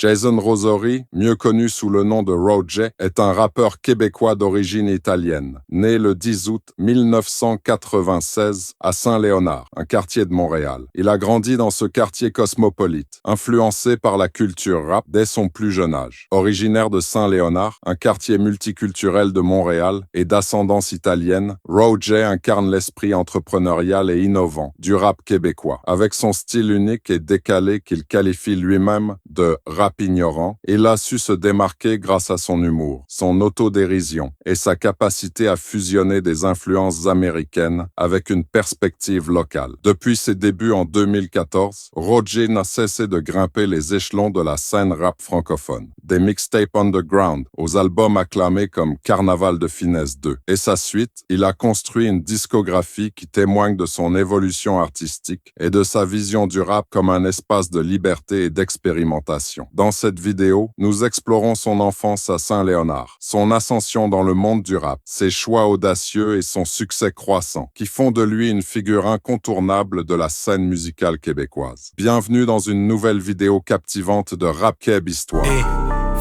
Jason Rosori, mieux connu sous le nom de Roger, est un rappeur québécois d'origine italienne, né le 10 août 1996 à Saint-Léonard, un quartier de Montréal. Il a grandi dans ce quartier cosmopolite, influencé par la culture rap dès son plus jeune âge. Originaire de Saint-Léonard, un quartier multiculturel de Montréal et d'ascendance italienne, Roger incarne l'esprit entrepreneurial et innovant du rap québécois. Avec son style unique et décalé qu'il qualifie lui-même de rap ignorant, il a su se démarquer grâce à son humour, son autodérision et sa capacité à fusionner des influences américaines avec une perspective locale. Depuis ses débuts en 2014, Roger n'a cessé de grimper les échelons de la scène rap francophone. Des mixtapes underground aux albums acclamés comme Carnaval de Finesse 2. Et sa suite, il a construit une discographie qui témoigne de son évolution artistique et de sa vision du rap comme un espace de liberté et d'expérimentation. Dans cette vidéo, nous explorons son enfance à Saint-Léonard, son ascension dans le monde du rap, ses choix audacieux et son succès croissant, qui font de lui une figure incontournable de la scène musicale québécoise. Bienvenue dans une nouvelle vidéo captivante de Rap Keb Histoire. Hey,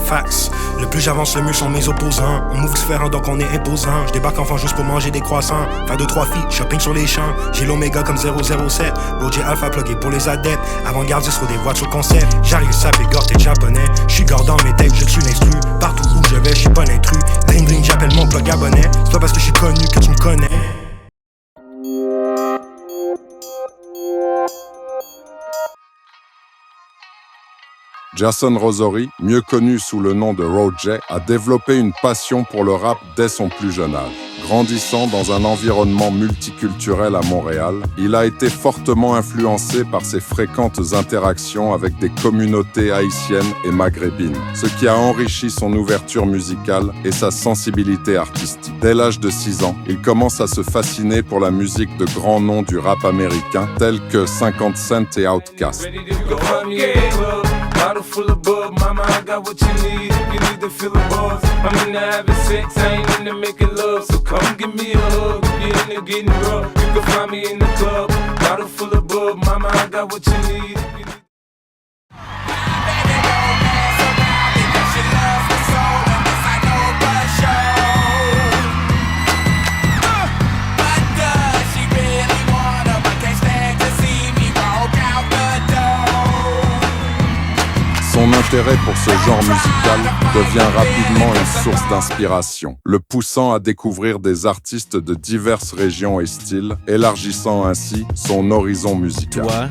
facts. Le plus j'avance, le mieux sont mes opposants. On move différent donc on est imposant. Je débarque enfant juste pour manger des croissants. Faire 2-3 filles, shopping sur les champs. J'ai l'Oméga comme 007. Roger Alpha plugué pour les adeptes. Avant-gardiste sur des voitures concept. J'arrive sapé gore, t'es japonais. J'suis gore dans mes tapes, je suis l'instru. Partout où je vais, j'suis pas l'intrus. Bling bling, j'appelle mon plug abonné. C'est pas parce que j'suis connu que tu me connais. Jason Rosori, mieux connu sous le nom de Roger, a développé une passion pour le rap dès son plus jeune âge. Grandissant dans un environnement multiculturel à Montréal, il a été fortement influencé par ses fréquentes interactions avec des communautés haïtiennes et maghrébines, ce qui a enrichi son ouverture musicale et sa sensibilité artistique. Dès l'âge de 6 ans, il commence à se fasciner pour la musique de grands noms du rap américain, tels que 50 Cent et Outkast. Bottle full of bub, mama, I got what you need. If you need to feel the buzz, I'm in the having sex, I ain't in the making love. So come give me a hug, if you're in the getting rough, you can find me in the club. Bottle full of bub, mama, I got what you need. Son intérêt pour ce genre musical devient rapidement une source d'inspiration, le poussant à découvrir des artistes de diverses régions et styles, élargissant ainsi son horizon musical. Toi,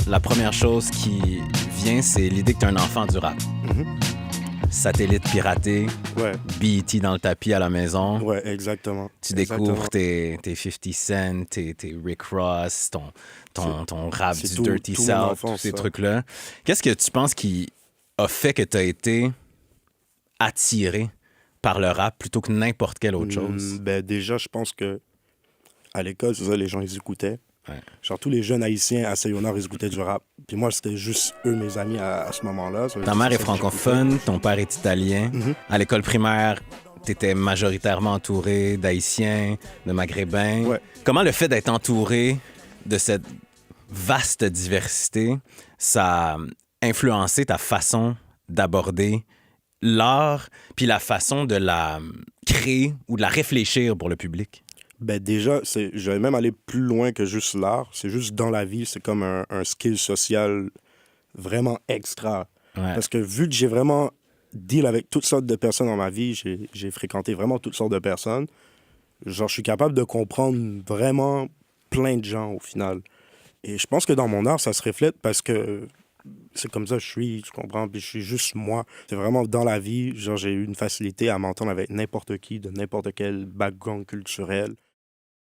la première chose qui vient, c'est l'idée que tu es un enfant du rap. Satellite piraté, Ouais. BET dans le tapis à la maison. Ouais, exactement. Tu découvres tes 50 Cent, tes Rick Ross, ton rap c'est du tout- Dirty tout mon South, enfance, tous ces ça. trucs-là. Qu'est-ce que tu penses qui a fait que tu as été attiré par le rap plutôt que n'importe quelle autre chose? Ben déjà, je pense que à l'école, c'est ça, les gens, ils écoutaient. Ouais. Genre, tous les jeunes haïtiens à Saint-Léonard, ils écoutaient du rap. Puis moi, c'était juste eux, mes amis, à ce moment-là. Ça veut Ta dire mère c'est est ça que francophone, ton père est italien. À l'école primaire, tu étais majoritairement entouré d'Haïtiens, de Maghrébins. Ouais. Comment le fait d'être entouré de cette vaste diversité, ça a influencé ta façon d'aborder l'art, puis la façon de la créer ou de la réfléchir pour le public? Ben déjà, je vais même aller plus loin que juste l'art. C'est juste dans la vie, c'est comme un skill social vraiment extra. Ouais. Parce que vu que j'ai vraiment deal avec toutes sortes de personnes dans ma vie, j'ai fréquenté vraiment toutes sortes de personnes, genre je suis capable de comprendre vraiment plein de gens au final. Et je pense que dans mon art, ça se reflète parce que c'est comme ça que je suis, tu comprends? Puis je suis juste moi. C'est vraiment dans la vie, genre j'ai eu une facilité à m'entendre avec n'importe qui, de n'importe quel background culturel.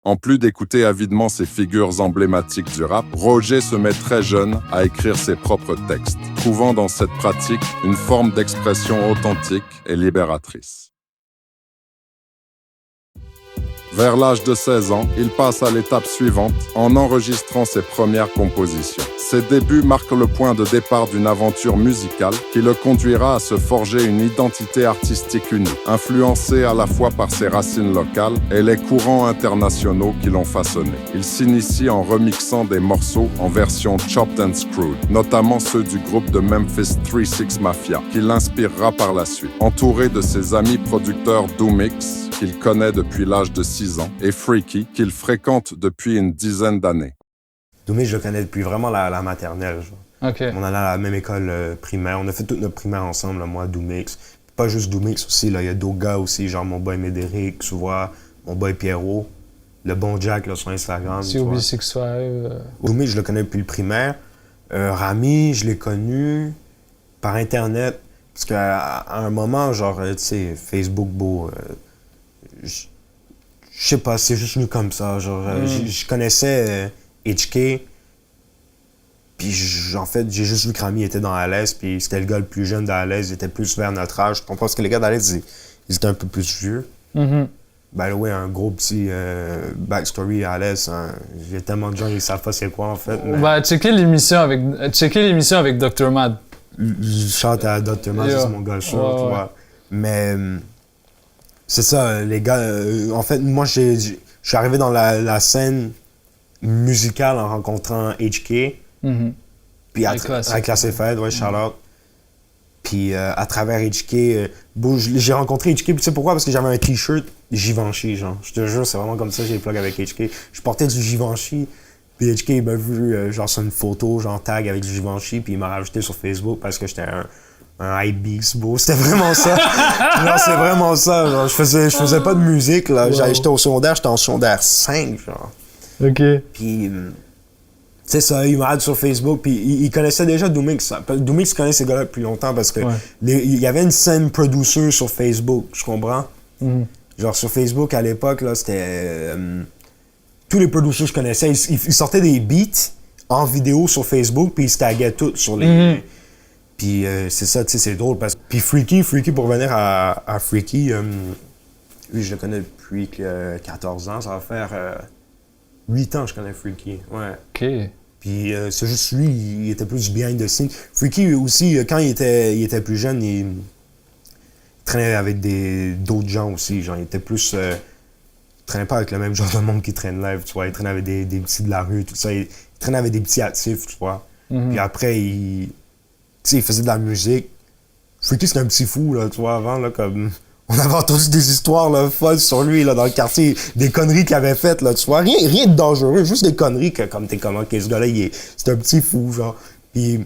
En plus d'écouter avidement ces figures emblématiques du rap, Roger se met très jeune à écrire ses propres textes, trouvant dans cette pratique une forme d'expression authentique et libératrice. Vers l'âge de 16 ans, il passe à l'étape suivante en enregistrant ses premières compositions. Ses débuts marquent le point de départ d'une aventure musicale qui le conduira à se forger une identité artistique unique, influencée à la fois par ses racines locales et les courants internationaux qui l'ont façonné. Il s'initie en remixant des morceaux en version chopped and screwed, notamment ceux du groupe de Memphis 3-6 Mafia, qui l'inspirera par la suite. Entouré de ses amis producteurs Doomix, qu'il connaît depuis l'âge de 6 ans, et Freaky, qu'il fréquente depuis une dizaine d'années. Doomix, je le connais depuis vraiment la maternelle. Genre. OK. On allait à la même école primaire. On a fait toute notre primaire ensemble, là, moi, Doomix. Pas juste Doomix aussi, là, il y a d'autres gars aussi, genre mon boy Médéric, tu vois, mon boy Pierrot, le bon Jack là, sur Instagram. COB65. Doomix, je le connais depuis le primaire. Rami, je l'ai connu par Internet. Parce qu'à un moment, genre, tu sais, Facebook, beau, je sais pas, c'est juste venu comme ça. Genre, je connaissais HK, puis en fait, j'ai juste vu que Rami était dans Alès, puis c'était le gars le plus jeune d'Alès, il était plus vers notre âge. Je comprends parce que les gars d'Alès, ils étaient un peu plus vieux. By the way, un gros petit backstory à Alès. Il y a tellement de gens qui savent pas c'est quoi, en fait. Mais... Bah, checker l'émission avec Dr. Mad. Je chante à Dr. Mad, c'est mon gars chaud, tu vois. Mais c'est ça, les gars. En fait, moi, je suis arrivé dans la scène musicale en rencontrant HK. Puis avec la CFED, ouais, Charlotte. Puis à travers HK, j'ai rencontré HK, puis tu sais pourquoi? Parce que j'avais un t-shirt Givenchy, genre. Je te jure, c'est vraiment comme ça que j'ai plug avec HK. Je portais du Givenchy, puis HK, il m'a vu, genre, sur une photo, genre, tag avec du Givenchy, puis il m'a rajouté sur Facebook parce que j'étais un high beast, beau. C'était vraiment ça. Non, c'est vraiment ça, genre. Je faisais pas de musique, là. Wow. J'étais au secondaire, j'étais en secondaire 5, genre. OK. Puis... c'est ça, il m'a add sur Facebook, puis il connaissait déjà Doomix. Doomix connaît ces gars-là depuis longtemps parce que il y avait une scène producer sur Facebook, je comprends? Genre sur Facebook, à l'époque, là, c'était... tous les producers que je connaissais, ils sortaient des beats en vidéo sur Facebook, puis ils se taguaient tout sur les... Puis c'est ça, tu sais, c'est drôle. Puis Freaky, pour revenir à Freaky, lui, je le connais depuis 14 ans, ça va faire 8 ans que je connais Freaky, ouais. OK. Puis c'est juste lui, il était plus behind the scenes. Freaky aussi, quand il était plus jeune, il traînait avec d'autres gens aussi. Genre, il était plus... il traînait pas avec le même genre de monde qui traîne live, tu vois. Il traînait avec des petits de la rue, tout ça. Il traînait avec des petits actifs, tu vois. Puis après, il faisait de la musique. Freaky, c'était un petit fou, là, tu vois, avant, là, comme... On avait entendu des histoires là, folles sur lui là, dans le quartier, des conneries qu'il avait faites, là, tu vois. Rien de dangereux, juste des conneries que, comme t'es comment, que ce gars-là, c'est un petit fou, genre. Puis,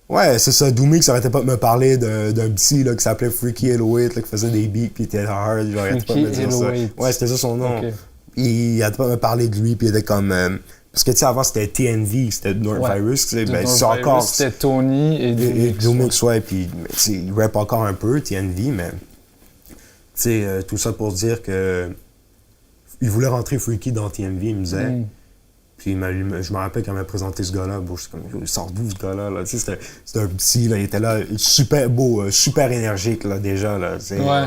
ouais, c'est ça, Doomix arrêtait pas de me parler d'un petit là, qui s'appelait Freaky Eloït, là, qui faisait des beats, puis il était hard, genre, il arrêtait pas de me dire ça. Ouais, c'était ça son nom. Okay. Il arrêtait pas de me parler de lui, puis il était comme... parce que, tu sais, avant, c'était TNV, c'était North Virus, tu sais, ben, c'est encore... C'était Tony et Doomix, ouais, puis, il rappe encore un peu, TNV, mais... Tu sais, tout ça pour dire que il voulait rentrer Freaky dans TMV, il me disait. Puis je me rappelle quand il m'a présenté ce gars-là, bon, j'étais comme, il sort d'où ce gars-là? Là? Tu sais, c'était un petit, là, il était là, super beau, super énergique, là, déjà, là, tu sais. Ouais.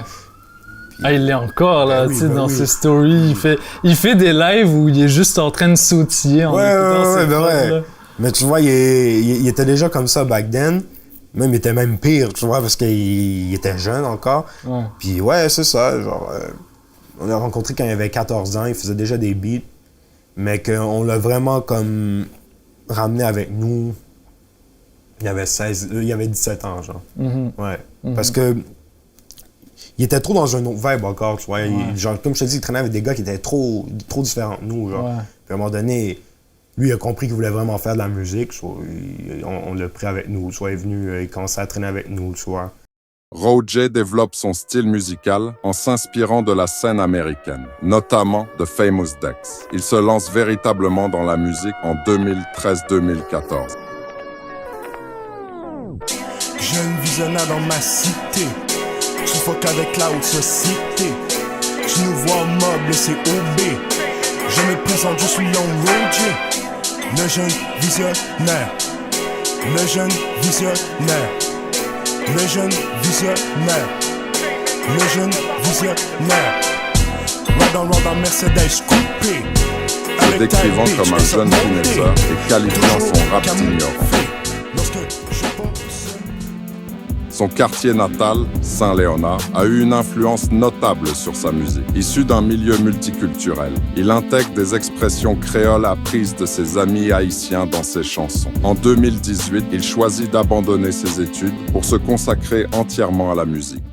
Ah, il l'est encore, là, tu sais, dans ses stories. Il fait des lives où il est juste en train de sautiller en écoutant ses phrases, là. Mais tu vois, il était déjà comme ça back then. Même, il était même pire, tu vois, parce qu'il était jeune encore. Ouais. Puis ouais, c'est ça, genre... on l'a rencontré quand il avait 14 ans, il faisait déjà des beats, mais qu'on l'a vraiment comme ramené avec nous. Il avait 17 ans, genre. Ouais. Parce que il était trop dans un autre vibe encore, tu vois. Genre, comme je te dis, il traînait avec des gars qui étaient trop différents de nous, genre. Puis à un moment donné... Lui, il a compris qu'il voulait vraiment faire de la musique, soit on l'a pris avec nous, soit il est venu, il commençait à traîner avec nous, tu vois. Roger développe son style musical en s'inspirant de la scène américaine, notamment de Famous Dex. Il se lance véritablement dans la musique en 2013-2014. Jeune visionnaire dans ma cité, suffoque avec la haute société. Tu nous vois en mob, c'est OB. Je me présente, je suis Young Roger. Le jeune visionnaire, le jeune visionnaire, le jeune visionnaire, le jeune visionnaire. Ride en round en Mercedes coupé. Le décrivant comme un jeune finesseur et qualifiant son rap ignorant. Son quartier natal, Saint-Léonard, a eu une influence notable sur sa musique. Issu d'un milieu multiculturel, il intègre des expressions créoles apprises de ses amis haïtiens dans ses chansons. En 2018, il choisit d'abandonner ses études pour se consacrer entièrement à la musique.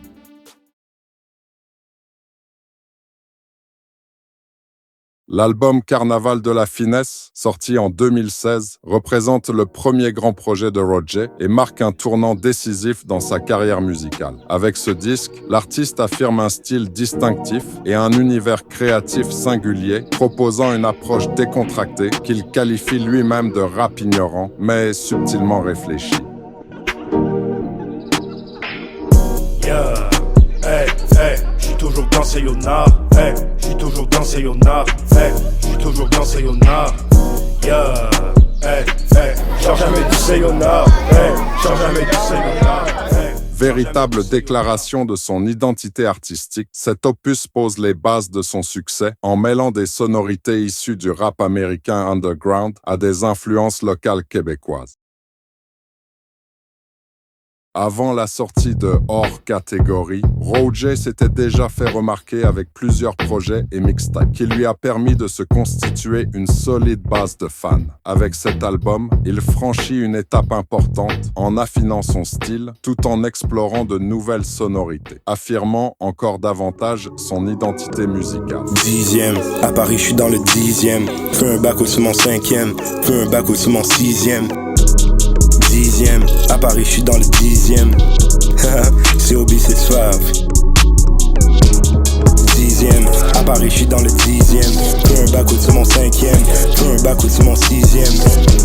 L'album Carnaval de la finesse, sorti en 2016, représente le premier grand projet de Roger et marque un tournant décisif dans sa carrière musicale. Avec ce disque, l'artiste affirme un style distinctif et un univers créatif singulier, proposant une approche décontractée qu'il qualifie lui-même de rap ignorant, mais subtilement réfléchi. Yeah, hey, hey, j'suis toujours dans ces yonards, hey, j'suis toujours dans ces yonards, hey, j'suis toujours dans ces yonards, yeah, hey, hey, change jamais du sayonard, hey, change jamais du sayonard, hey. Véritable déclaration de son identité artistique, cet opus pose les bases de son succès en mêlant des sonorités issues du rap américain underground à des influences locales québécoises. Avant la sortie de Hors Catégorie, Roger s'était déjà fait remarquer avec plusieurs projets et mixtapes qui lui a permis de se constituer une solide base de fans. Avec cet album, il franchit une étape importante en affinant son style tout en explorant de nouvelles sonorités, affirmant encore davantage son identité musicale. 10e, à Paris, je suis dans le 10e. Fais un bac au mon 5e, fais un bac au mon 6e. 10e, à Paris, je suis dans le 10e. C'est hobby, c'est suave. 10e, à Paris, je suis dans le 10e. Fais un bac au mon 5e, fais un bac au mon 6e.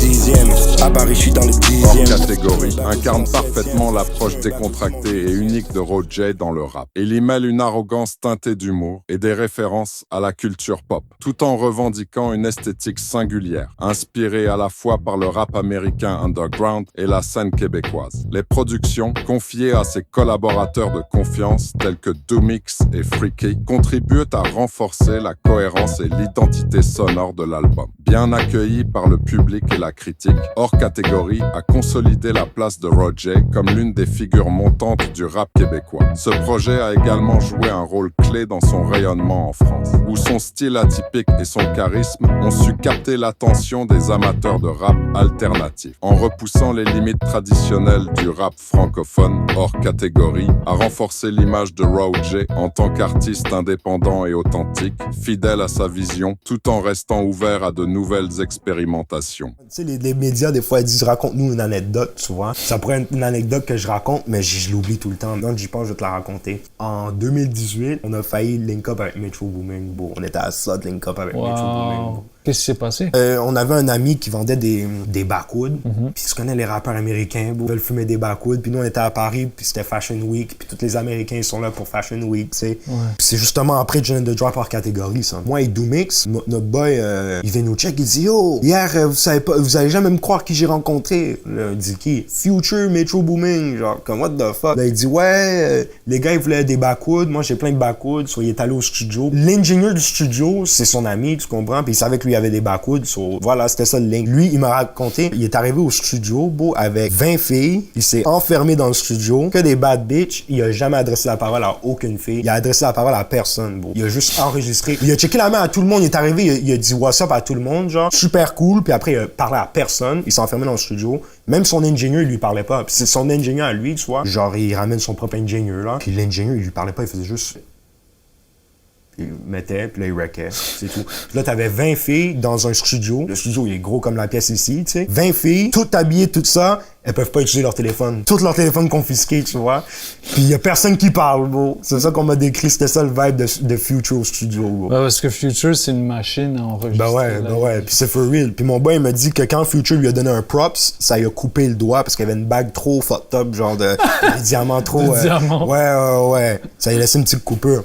10e, à Paris, je suis dans le 10e. Hors Catégorie incarne parfaitement l'approche décontractée et unique de Roger dans le rap. Il y mêle une arrogance teintée d'humour et des références à la culture pop, tout en revendiquant une esthétique singulière, inspirée à la fois par le rap américain underground et la scène québécoise. Les productions, confiées à ses collaborateurs de confiance tels que Doomix et Freaky, contribuent à renforcer la cohérence et l'identité sonore de l'album. Bien accueilli par le public et la critique, Hors Catégorie a consolidé la place de Roger comme l'une des figures montantes du rap québécois. Ce projet a également joué un rôle clé dans son rayonnement en France, où son style atypique et son charisme ont su capter l'attention des amateurs de rap alternatif. En repoussant les limites traditionnelles du rap francophone, Hors Catégorie a renforcé l'image de Roger en tant qu'artiste indépendant et authentique, fidèle à sa vision, tout en restant ouvert à de nouvelles expérimentations. Tu sais, les médias, des fois, ils disent « raconte-nous une anecdote », souvent. Ça pourrait être une anecdote que je raconte, mais je l'oublie tout le temps. Donc, j'y pense, je vais te la raconter. En 2018, on a failli link up avec Metro Boomin. Bon, on était à ça de link up avec Metro Boomin. Qu'est-ce qui s'est passé? On avait un ami qui vendait des backwoods. Puis tu connais les rappeurs américains, ils veulent fumer des backwoods. Puis nous, on était à Paris, puis c'était Fashion Week. Puis tous les Américains, ils sont là pour Fashion Week, tu sais. Ouais. Puis c'est justement après John the Drop Hors Catégorie, ça. Moi et Doomix, notre boy, il vient nous check, il dit « Yo, hier, vous allez jamais me croire qui j'ai rencontré. » Là, il dit qui? Future, Metro Boomin. Genre, comme what the fuck? Là, il dit « Ouais, les gars, ils voulaient des backwoods. Moi, j'ai plein de backwoods. So, il est allé au studio. L'ingénieur du studio, c'est son ami, tu comprends? Puis il savait que lui, il avait des backwoods. So, voilà, c'était ça le link. Lui, il m'a raconté, il est arrivé au studio, beau, avec 20 filles. Il s'est enfermé dans le studio. Que des bad bitch. Il a jamais adressé la parole à aucune fille. Il a adressé la parole à personne, beau. Il a juste enregistré. Il a checké la main à tout le monde. Il est arrivé, il a dit what's up à tout le monde, genre. Super cool. Puis après, il a parlé à personne. Il s'est enfermé dans le studio. Même son ingénieur, il lui parlait pas. Puis c'est son ingénieur à lui, tu vois. Genre, il ramène son propre ingénieur, là. Puis l'ingénieur, il lui parlait pas. Il faisait juste... Il mettait, puis là, il wreckait, c'est tout. Puis là, t'avais 20 filles dans un studio. Le studio, il est gros comme la pièce ici, tu sais. 20 filles, toutes habillées, tout ça. Elles peuvent pas utiliser leur téléphone. Tous leurs téléphones confisqués, tu vois. Puis il y a personne qui parle, bro. C'est ça qu'on m'a décrit. C'était ça le vibe de Future au studio, bro. Ouais, parce que Future, c'est une machine à enregistrer. Ben ouais. Puis c'est for real. Puis mon boy, il m'a dit que quand Future lui a donné un props, ça lui a coupé le doigt parce qu'il y avait une bague trop fucked up, genre de des diamants trop... Des diamants. Ouais. Ça lui a laissé une petite coupure.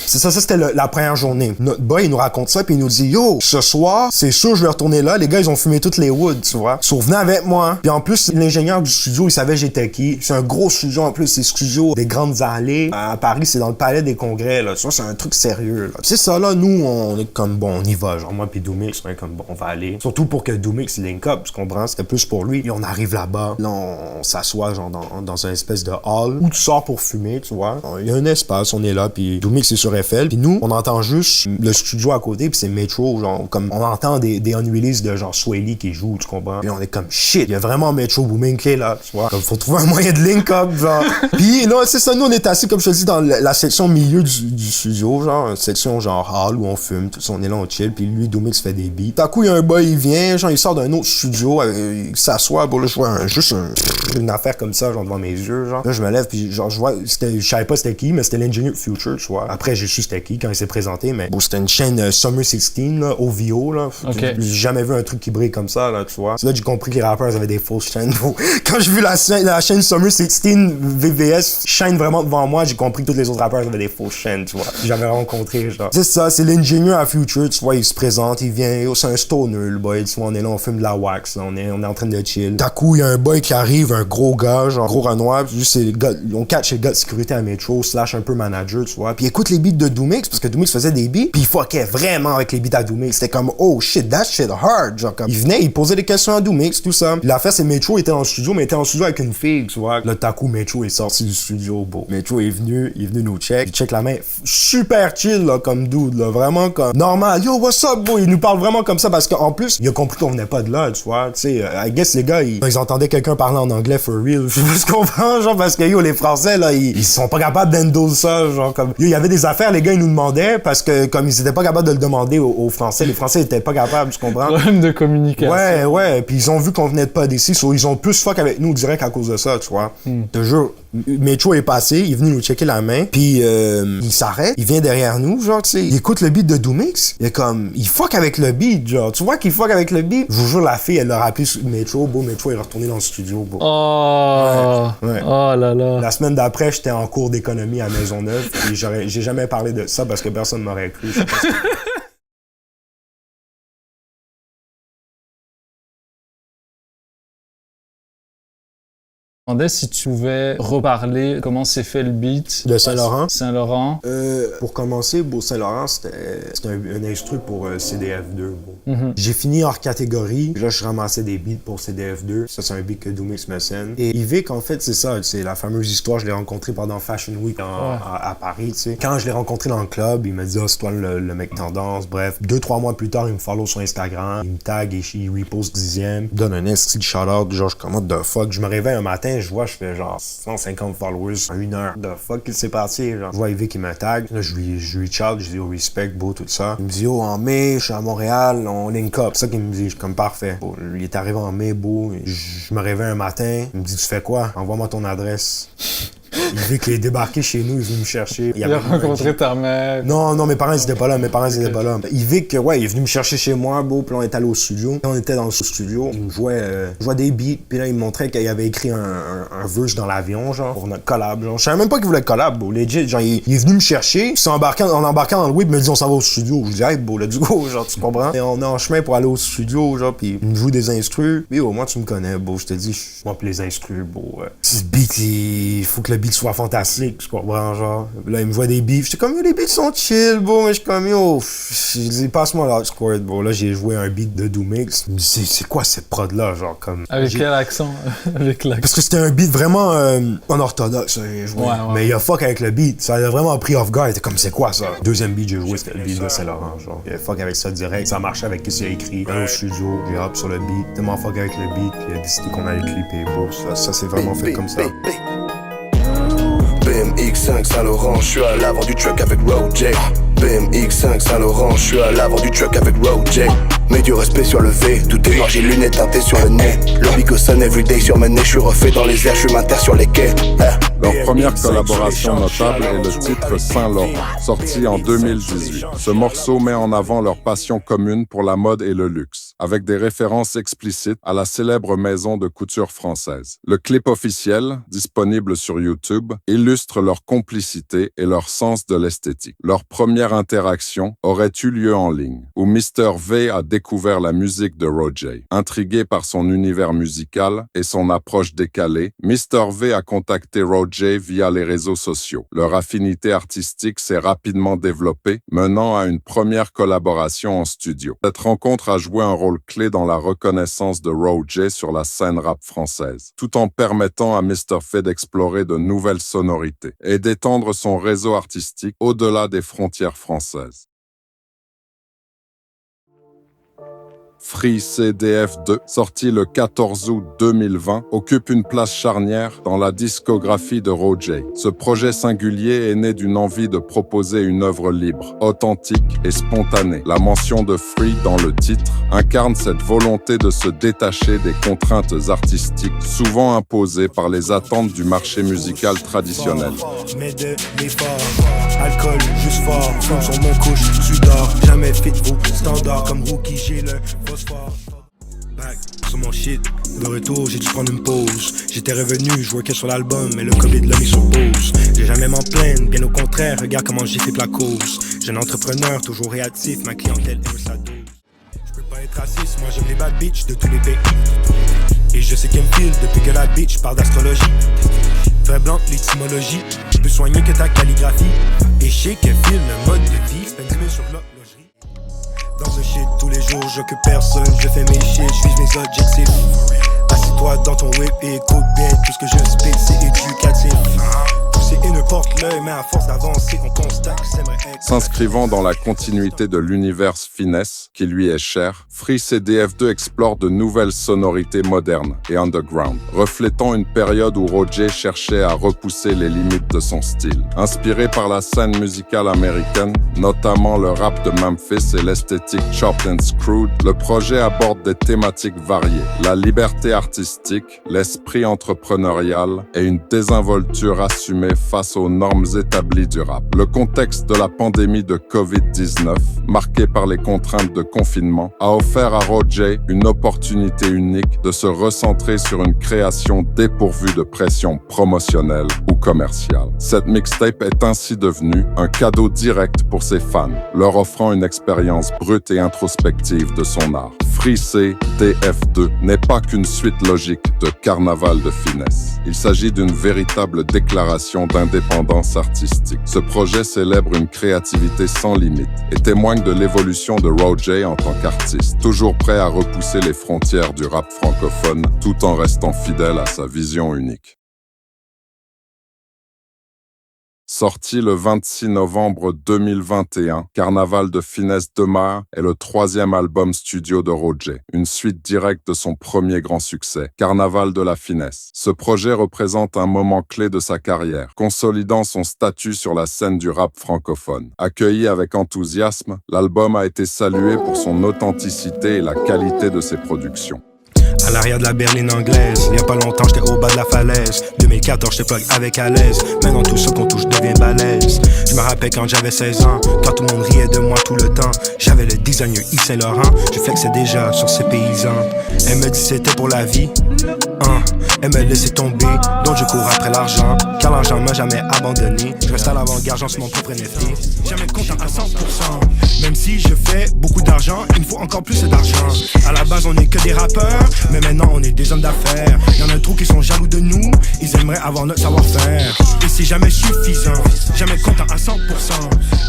C'est ça, c'était la première journée. Notre boy, il nous raconte ça, puis il nous dit, yo, ce soir, c'est sûr, je vais retourner là. Les gars, ils ont fumé toutes les woods, tu vois. Ils sont venus avec moi. Puis en plus, l'ingénieur du studio, il savait j'étais qui. C'est un gros studio, en plus, c'est studio des grandes allées. À Paris, c'est dans le palais des congrès, là. Tu vois, c'est un truc sérieux, là. C'est ça, là, nous, on est comme, bon, on y va. Genre, moi puis Doomix, on est comme, bon, on va aller. Surtout pour que Doomix link up, tu comprends? C'était plus pour lui. Et on arrive là-bas. Là, on s'assoit, genre, dans un espèce de hall où tu sors pour fumer, tu vois. Il y a un espace, on est là, puis Doomix est sur Eiffel. Puis nous, on entend juste le studio à côté, puis c'est Metro, genre, comme, on entend des unreleased de genre Sway Lee qui joue, tu comprends? Puis on est comme, shit, il y a vraiment Metro Boomin qui est là, tu vois? Comme, faut trouver un moyen de link up, genre. Puis là, c'est ça, nous, on est assis, comme je te dis, dans la section milieu du studio, genre, une section genre hall où on fume, tout ça, on est là, on chill, puis lui, Doomix fait des beats. D'un coup, il y a un boy, il vient, genre, il sort d'un autre studio, il s'assoit, bon, là, je vois juste une affaire comme ça, genre, devant mes yeux, genre. Là, je me lève, puis genre, je vois, je savais pas c'était qui, mais c'était l'Engineer Future, tu vois. Après, j'ai su c'était qui quand il s'est présenté, mais bon, c'était une chaîne Summer 16, là, OVO, là. Okay. J'ai jamais vu un truc qui brille comme ça, là, tu vois. C'est là que j'ai compris que les rappeurs avaient des fausses chaînes. Quand j'ai vu la chaîne Summer 16 VVS chaîne vraiment devant moi, j'ai compris que tous les autres rappeurs avaient des fausses chaînes, tu vois. J'avais rencontré, genre. C'est ça, c'est l'ingénieur à Future, tu vois, il se présente, il vient, c'est un stoner, le boy, tu vois, on est là, on fume de la wax, là, on est en train de chill. D'un coup, il y a un boy qui arrive, un gros gars, genre, gros Renoir, puis juste, c'est le gars, on catch le gars de sécurité à Metro, / un peu manager, tu vois. Puis il écoute les beats de Doomix, parce que Doomix faisait des beats, puis il fuckait vraiment avec les beats à Doomix. C'était comme, oh shit, that shit hard, genre, comme, il venait, il posait des questions à Doomix, tout ça. Puis l'affaire, c'est Metro était en studio, mais il était en studio avec une fille, tu vois. Là, d'un coup, Metro est sorti du studio, beau. Metro est venu nous check. Il check la main, super chill, là, comme dude, là, vraiment comme normal. Yo, what's up, bro? Il nous parle vraiment comme ça parce qu'en plus, il a compris qu'on venait pas de là, tu vois. Tu sais, I guess les gars, ils entendaient quelqu'un parler en anglais for real. Je sais pas ce qu'on comprend, genre, parce que yo, les Français, là, ils sont pas capables d'handle ça, genre, comme. Yo, il y avait des affaires, les gars, ils nous demandaient parce que, comme ils étaient pas capables de le demander aux Français, les Français étaient pas capables, tu comprends? Problème de communication. Ouais. Puis ils ont vu qu'on venait de pas d'ici, ils ont plus fuck avec nous direct à cause de ça, tu vois. Te jure. Metro est passé, il est venu nous checker la main, puis il s'arrête, il vient derrière nous, genre, tu sais, il écoute le beat de Doomix, il est comme, il fuck avec le beat, genre, tu vois qu'il fuck avec le beat. Je vous jure, la fille, elle l'a rappelé sur Metro, beau, Metro est retourné dans le studio, beau. Oh! Ouais. Oh là là. La semaine d'après, j'étais en cours d'économie à Maisonneuve, et j'ai jamais parlé de ça parce que personne m'aurait cru. Je sais pas si... Je me demandais si tu pouvais reparler comment s'est fait le beat de Saint-Laurent. Saint-Laurent. Pour commencer, Beau Saint-Laurent, c'était un instru pour CDF2. Mm-hmm. J'ai fini hors catégorie. Là, je ramassais des beats pour CDF2. Ça, c'est un beat que Doomix me scène. Et Yvick, en fait, c'est ça. C'est la fameuse histoire. Je l'ai rencontré pendant Fashion Week à Paris, tu sais. Quand je l'ai rencontré dans le club, il m'a dit, c'est toi le mec tendance. Bref, 2-3 mois plus tard, il me follow sur Instagram. Il me tag et il repost 10e. Il me donne un esti de shout-out. Genre, je commande de fuck. Je me réveille un matin, je vois, je fais genre 150 followers en 1 heure. De fuck, qu'il s'est passé, genre. Je vois Yvick qui me tag. Là, je lui chat, je dis, oh, respect, beau, tout ça. Il me dit, oh, en mai, je suis à Montréal, on link up. C'est ça qu'il me dit, je suis comme parfait. Bon, il est arrivé en mai, beau. Je me réveille un matin. Il me dit, tu fais quoi? Envoie-moi ton adresse. Il vu qu'il est débarqué chez nous, il est venu me chercher. Il a rencontré ta mère. Non, mes parents ils étaient pas là, étaient pas là. Il vit que, ouais, il est venu me chercher chez moi, beau, puis on est allé au studio. Quand on était dans le studio, il me jouait des beats, puis là, il me montrait qu'il avait écrit un verse dans l'avion, genre, pour notre collab, genre. Je savais même pas qu'il voulait collab, beau, legit, genre, il est venu me chercher, puis en embarquant dans le whip, il me dit, on s'en va au studio. Je dis, hey, beau, let's go, genre, tu comprends? Et on est en chemin pour aller au studio, genre, puis il me joue des instrus. Puis, au moins, tu me connais, beau, je te dis, moi, puis les instrus, beau, ce beat, il faut que le beat soit fantastique, tu comprends, genre. Là, il me voit des beats, j'étais comme, yo, les beats sont chill, bon, mais je suis comme, yo, je dis, passe-moi l'hardcore, bon, là, j'ai joué un beat de Doomix. Je me dis, c'est quoi cette prod-là, genre, comme. Avec quel accent? Avec l'accent. Parce que c'était un beat vraiment unorthodoxe, j'ai joué. Ouais. Mais il a fuck avec le beat, ça a vraiment pris off guard, il était comme, c'est quoi ça? Deuxième beat, j'ai joué, c'était le beat de Saint-Laurent, genre. Il a fuck avec ça direct, ça marchait avec ce qu'il a écrit. Au studio, j'ai hop sur le beat, tellement fuck avec le beat, puis il a décidé qu'on allait clipper, beau, ça c'est vraiment fait comme ça. BMX5 Saint-Laurent, je suis à l'avant du truck avec Road J. BMX5 Saint-Laurent, je suis à l'avant du truck avec Road J. Mets du respect sur le V, tout est noir, j'ai lunettes teintées sur le nez. Le big sun everyday sur mes nez, je suis refait dans les airs, je suis mater sur les quais. Leur première collaboration notable est le titre Saint-Laurent, sorti en 2018. Ce morceau met en avant leur passion commune pour la mode et le luxe. avec des références explicites à la célèbre maison de couture française. Le clip officiel, disponible sur YouTube, illustre leur complicité et leur sens de l'esthétique. Leur première interaction aurait eu lieu en ligne, où Mr. V a découvert la musique de Roger. Intrigué par son univers musical et son approche décalée, Mr. V a contacté Roger via les réseaux sociaux. Leur affinité artistique s'est rapidement développée, menant à une première collaboration en studio. Cette rencontre a joué un rôle clé dans la reconnaissance de Roger sur la scène rap française, tout en permettant à Mr. V d'explorer de nouvelles sonorités et d'étendre son réseau artistique au-delà des frontières françaises. Free CDF 2, sorti le 14 août 2020, occupe une place charnière dans la discographie de Roger. Ce projet singulier est né d'une envie de proposer une œuvre libre, authentique et spontanée. La mention de Free dans le titre incarne cette volonté de se détacher des contraintes artistiques souvent imposées par les attentes du marché musical traditionnel. Mais de l'effort, alcool juste fort, femme sur mon couche, tu dors, jamais fit vos standards comme rookie, j'ai le phosphore. Back sur mon shit, de retour j'ai dû prendre une pause. J'étais revenu, je workais sur l'album, mais le Covid l'a mis sur pause. J'ai jamais m'en plaindre, bien au contraire, regarde comment j'ai fait la cause. Jeune entrepreneur, toujours réactif, ma clientèle aime sa dose. Je peux pas être raciste, moi j'aime les bad bitches de tous les pays. Et je sais qu'elle me file depuis que la bitch parle d'astrologie. Très blanc, l'étymologie, je peux soigner que ta calligraphie. Et je sais qu'elle file le mode de vie, spend 10 000 sur l'horlogerie. Dans ce shit, tous les jours, j'occupe personne, je fais mes shit, je vise mes objectifs. Assis-toi dans ton whip et écoute bien, tout ce que je spit, c'est éducatif. Et ne porte l'œil, mais à force d'avancer, on constate que j'aimerais être... S'inscrivant dans la continuité de l'univers finesse qui lui est cher, Free CDF 2 explore de nouvelles sonorités modernes et underground, reflétant une période où Roger cherchait à repousser les limites de son style. Inspiré par la scène musicale américaine, notamment le rap de Memphis et l'esthétique chopped and screwed, le projet aborde des thématiques variées, la liberté artistique, l'esprit entrepreneurial et une désinvolture assumée face aux normes établies du rap. Le contexte de la pandémie de Covid-19, marqué par les contraintes de confinement, a offert à Roger une opportunité unique de se recentrer sur une création dépourvue de pression promotionnelle ou commerciale. Cette mixtape est ainsi devenue un cadeau direct pour ses fans, leur offrant une expérience brute et introspective de son art. Free CDF 2 n'est pas qu'une suite logique de Carnaval de finesse. Il s'agit d'une véritable déclaration d'indépendance artistique. Ce projet célèbre une créativité sans limite et témoigne de l'évolution de Roger en tant qu'artiste, toujours prêt à repousser les frontières du rap francophone tout en restant fidèle à sa vision unique. Sorti le 26 novembre 2021, Carnaval de finesse demeure est le 3e album studio de Roger, une suite directe de son premier grand succès, Carnaval de la finesse. Ce projet représente un moment clé de sa carrière, consolidant son statut sur la scène du rap francophone. Accueilli avec enthousiasme, l'album a été salué pour son authenticité et la qualité de ses productions. À l'arrière de la berline anglaise, il y a pas longtemps j'étais au bas de la falaise. 2014 j'te plug avec à l'aise, maintenant tout ce qu'on touche devient balèze. Je me rappelle quand j'avais 16 ans, quand tout le monde riait de moi tout le temps. J'avais le designer Yves Saint Laurent, je flexais déjà sur ces paysans. Elle me dit c'était pour la vie, elle me laissait tomber, donc je cours après l'argent. Car l'argent m'a jamais abandonné, je reste à l'avant-garde, j'en suis mon propre NFT. Jamais content à 100%, même si je fais beaucoup d'argent, il me faut encore plus d'argent. À la base on est que des rappeurs, mais maintenant on est des hommes d'affaires. Y'en a trop qui sont jaloux de nous, ils aimeraient avoir notre savoir-faire. Et c'est jamais suffisant, jamais content à 100%,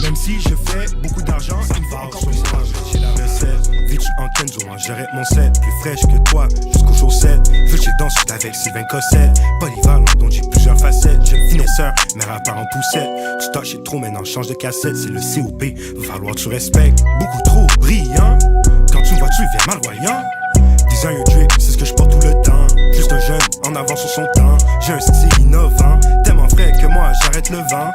même si je fais beaucoup d'argent, il me faut encore plus d'argent. J'ai la recette, vite en Kenzo, j'arrête mon set, plus fraîche que toi, jusqu'aux chaussettes. Veux que j'ai danse avec Sylvain Cossette, polyvalent dont j'ai plusieurs facettes. Jeune finesseur, mais rappeur en poussette. Tu touches trop maintenant, change de cassette, c'est le COP, va falloir que tu respectes. Beaucoup trop brillant, quand tu me vois tu viens malvoyant. Design drip, c'est ce que je porte tout le temps. Juste un jeune, en avant sur son temps. J'ai un style innovant, tellement frais que moi j'arrête le vent.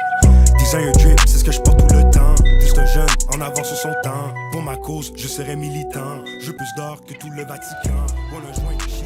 Design drip, c'est ce que je porte tout le temps. Juste un jeune, en avant sur son temps. Pour ma cause, je serai militant. Je veux plus d'or que tout le Vatican. Voilà, je vois une shit.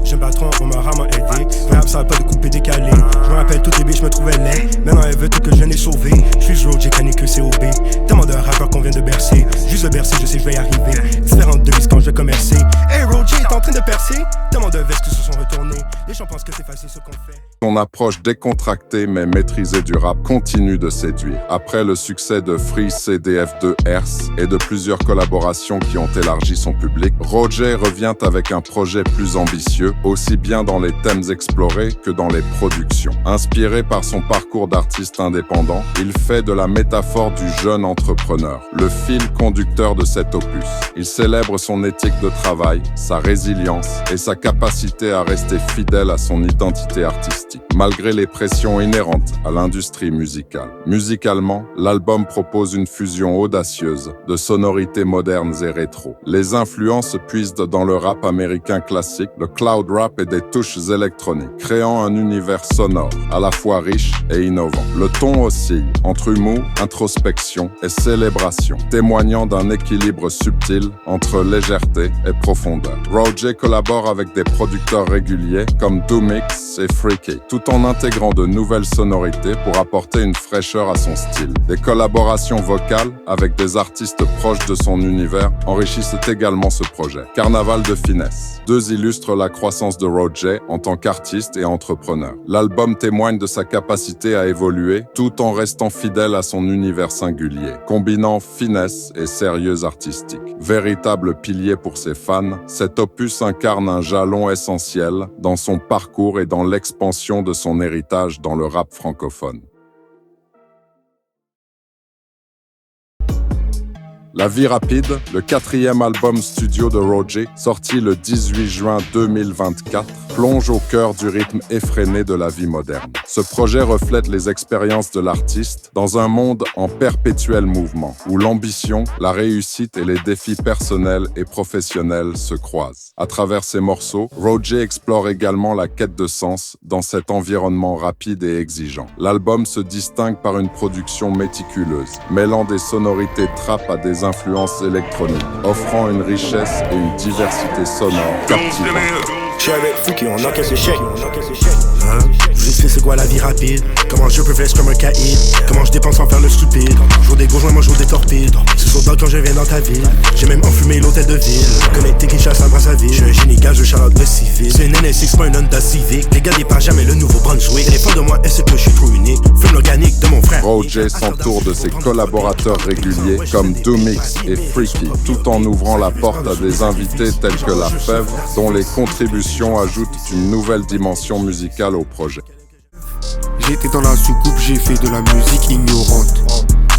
J'aime pas trop, on m'a rarement aidé. Rap, ça va pas de couper décalé. Je me rappelle toutes les billes, je me trouvais laid. Maintenant elle veut tout que je n'ai sauvé. Je suis Roger, j'ai connu que COB. Tellement de rappeur qu'on vient de bercer. Juste de bercer, je sais je vais y arriver. Différentes devises quand je vais commercer. Hey, Roger est en train de percer. Tellement de vestes qui se sont retournées. Les gens pensent que c'est facile ce qu'on fait. Son approche décontractée mais maîtrisée du rap continue de séduire. Après le succès de Free CDF2 Earth et de plusieurs collaborations qui ont élargi son public, Roger revient avec un projet plus ambitieux, aussi bien dans les thèmes explorés que dans les productions. Inspiré par son parcours d'artiste indépendant, il fait de la métaphore du jeune entrepreneur le fil conducteur de cet opus. Il célèbre son éthique de travail, sa résilience et sa capacité à rester fidèle à son identité artistique, malgré les pressions inhérentes à l'industrie musicale. Musicalement, l'album propose une fusion audacieuse de sonorités modernes et rétro. Les influences puisent dans le rap américain classique, le cloud rap et des touches électroniques, créant un univers sonore à la fois riche et innovant. Le ton oscille entre humour, introspection et célébration, témoignant d'un équilibre subtil entre légèreté et profondeur. Roger collabore avec des producteurs réguliers comme Doomix et Freaky, tout en intégrant de nouvelles sonorités pour apporter une fraîcheur à son style. Des collaborations vocales avec des artistes proches de son univers enrichissent également ce projet. Carnaval de finesse. 2 illustrent la croissance de Roger en tant qu'artiste et entrepreneur. L'album témoigne de sa capacité à évoluer tout en restant fidèle à son univers singulier, combinant finesse et sérieux artistique. Véritable pilier pour ses fans, cet opus incarne un jalon essentiel dans son parcours et dans l'expansion de son héritage dans le rap francophone. La vie rapide, le 4e album studio de Roger, sorti le 18 juin 2024, plonge au cœur du rythme effréné de la vie moderne. Ce projet reflète les expériences de l'artiste dans un monde en perpétuel mouvement, où l'ambition, la réussite et les défis personnels et professionnels se croisent. À travers ses morceaux, Roger explore également la quête de sens dans cet environnement rapide et exigeant. L'album se distingue par une production méticuleuse, mêlant des sonorités trap à des influences électroniques, offrant une richesse et une diversité sonore captivante. Je suis avec Freaky, on encaisse les chèques. Je sais c'est quoi la vie rapide. Comment je peux faire comme un caïd. Comment je dépense sans faire le stupide. Jour des gros, moi jour des torpides. C'est sur quand je viens dans ta ville. J'ai même enfumé l'hôtel de ville. Connecté Kinshasa à Brazzaville. Je suis un génie gaz, je charlotte de civil. C'est une NSX, pas une Honda Civic. Les gars dépassent jamais le nouveau Brunswick. Les fans de moi, est-ce que je suis trop unique. Fume l'organique de mon frère. Roger s'entoure de ses collaborateurs réguliers comme Doomix et Freaky, tout en ouvrant la porte à des invités tels que La Fève, dont les contributions ajoutent une nouvelle dimension musicale au projet. J'étais dans la soucoupe, j'ai fait de la musique ignorante.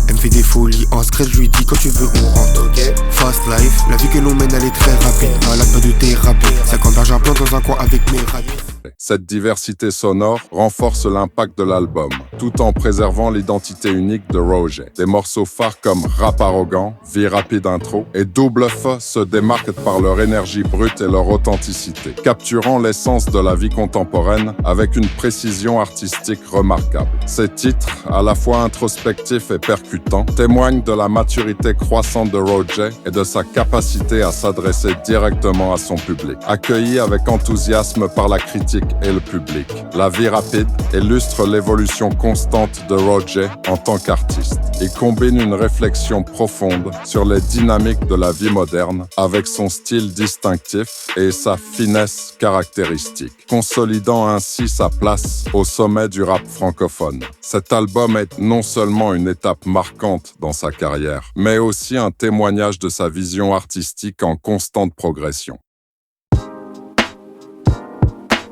Elle me fait des folies en scratch, je lui dis quand tu veux on rentre. Fast life, la vie que l'on mène elle est très rapide. À la pas de thérapie, 50 barres j'implante dans un coin avec mes rapides. Cette diversité sonore renforce l'impact de l'album, tout en préservant l'identité unique de Roger. Des morceaux phares comme Rap Arrogant, Vie Rapide Intro et Double F se démarquent par leur énergie brute et leur authenticité, capturant l'essence de la vie contemporaine avec une précision artistique remarquable. Ces titres, à la fois introspectifs et percutants, témoignent de la maturité croissante de Roger et de sa capacité à s'adresser directement à son public. Accueilli avec enthousiasme par la critique et le public, La vie rapide illustre l'évolution constante de Roger en tant qu'artiste. Il combine une réflexion profonde sur les dynamiques de la vie moderne avec son style distinctif et sa finesse caractéristique, consolidant ainsi sa place au sommet du rap francophone. Cet album est non seulement une étape marquante dans sa carrière, mais aussi un témoignage de sa vision artistique en constante progression.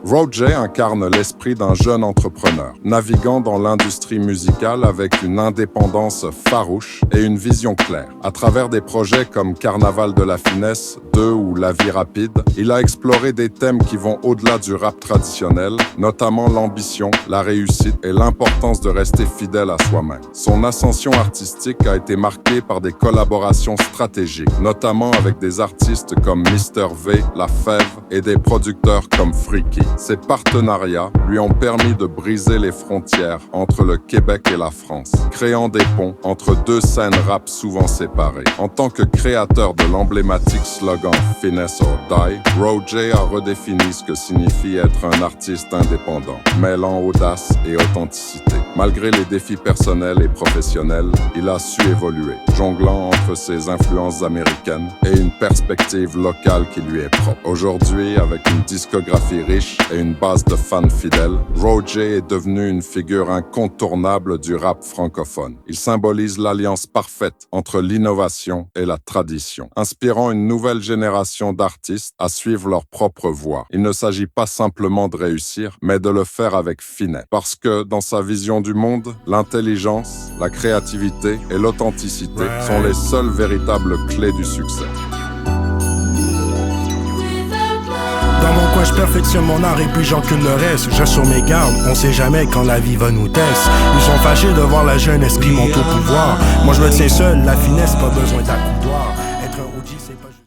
Roger incarne l'esprit d'un jeune entrepreneur, naviguant dans l'industrie musicale avec une indépendance farouche et une vision claire. À travers des projets comme Carnaval de la finesse, 2 ou La vie rapide, il a exploré des thèmes qui vont au-delà du rap traditionnel, notamment l'ambition, la réussite et l'importance de rester fidèle à soi-même. Son ascension artistique a été marquée par des collaborations stratégiques, notamment avec des artistes comme Mr V, La Fève et des producteurs comme Freaky. Ces partenariats lui ont permis de briser les frontières entre le Québec et la France, créant des ponts entre 2 scènes rap souvent séparées. En tant que créateur de l'emblématique slogan « Finesse or Die », Roger a redéfini ce que signifie être un artiste indépendant, mêlant audace et authenticité. Malgré les défis personnels et professionnels, il a su évoluer, jonglant entre ses influences américaines et une perspective locale qui lui est propre. Aujourd'hui, avec une discographie riche et une base de fans fidèles, Roger est devenu une figure incontournable du rap francophone. Il symbolise l'alliance parfaite entre l'innovation et la tradition, inspirant une nouvelle génération d'artistes à suivre leur propre voie. Il ne s'agit pas simplement de réussir, mais de le faire avec finesse. Parce que, dans sa vision du monde, l'intelligence, la créativité et l'authenticité sont les seules véritables clés du succès. Dans mon coin, je perfectionne mon art et puis j'encule le reste. J'assure mes gardes, on sait jamais quand la vie va nous tester. Ils sont fâchés de voir la jeunesse qui monte au pouvoir. Moi je me tiens seul, la finesse, pas besoin d'accoudoir.